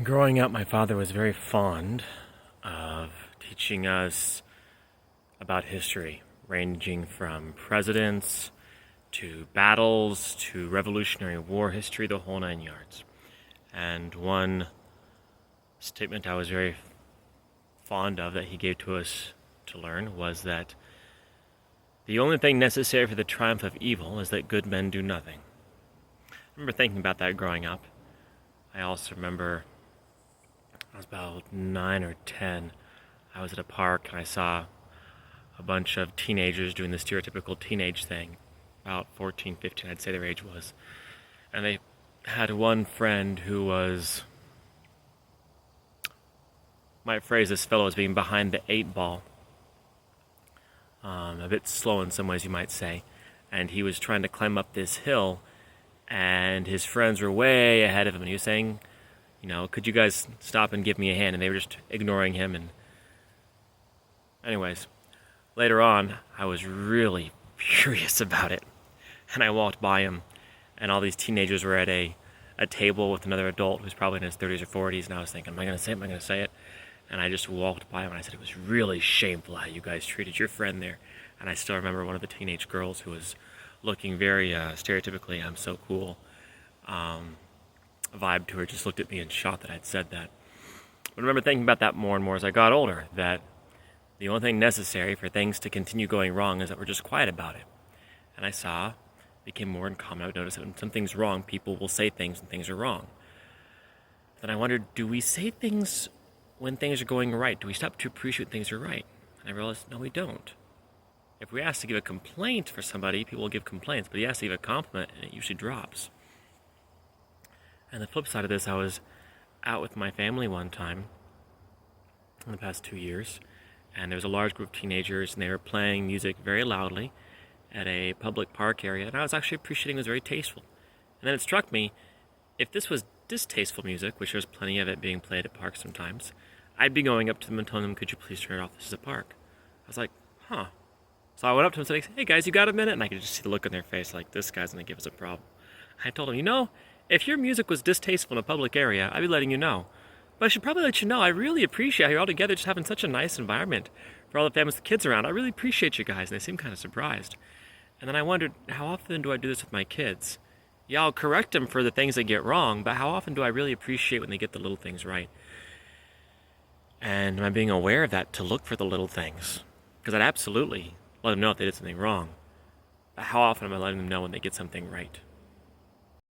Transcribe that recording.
Growing up, my father was very fond of teaching us about history, ranging from presidents to battles to Revolutionary War history, the whole nine yards. And one statement I was very fond of that he gave to us to learn was that the only thing necessary for the triumph of evil is that good men do nothing. I remember thinking about that growing up. I also remember I was about 9 or 10. I was at a park and I saw a bunch of teenagers doing the stereotypical teenage thing. About 14, 15, I'd say their age was. And they had one friend who was, might phrase this fellow as being behind the 8 ball. A bit slow in some ways, you might say. And he was trying to climb up this hill, and his friends were way ahead of him. And he was saying, could you guys stop and give me a hand? And they were just ignoring him. And anyways, later on, I was really furious about it. And I walked by him, and all these teenagers were at a table with another adult who's probably in his 30s or 40s. And I was thinking, am I going to say it? Am I going to say it? And I just walked by him, and I said, it was really shameful how you guys treated your friend there. And I still remember one of the teenage girls who was looking very stereotypically, I'm so cool, vibe to her, just looked at me in shock that I'd said that. But I remember thinking about that more and more as I got older, that the only thing necessary for things to continue going wrong is that we're just quiet about it. And it became more in common. I would notice that when something's wrong, people will say things when things are wrong. Then I wondered, do we say things when things are going right? Do we stop to appreciate things are right? And I realized, no, we don't. If we ask to give a complaint for somebody, people will give complaints. But you ask to give a compliment, and it usually drops. And the flip side of this, I was out with my family one time in the past 2 years, and there was a large group of teenagers, and they were playing music very loudly at a public park area, and I was actually appreciating it was very tasteful. And then it struck me, if this was distasteful music, which there's plenty of it being played at parks sometimes, I'd be going up to them and telling them, could you please turn it off, this is a park. I was like, huh. So I went up to them and said, hey guys, you got a minute? And I could just see the look on their face like, this guy's going to give us a problem. I told them, if your music was distasteful in a public area, I'd be letting you know. But I should probably let you know, I really appreciate how you're all together just having such a nice environment for all the families with the kids around. I really appreciate you guys. And they seemed kind of surprised. And then I wondered, how often do I do this with my kids? Yeah, I'll correct them for the things they get wrong, but how often do I really appreciate when they get the little things right? And am I being aware of that to look for the little things? Because I'd absolutely let them know if they did something wrong. But how often am I letting them know when they get something right?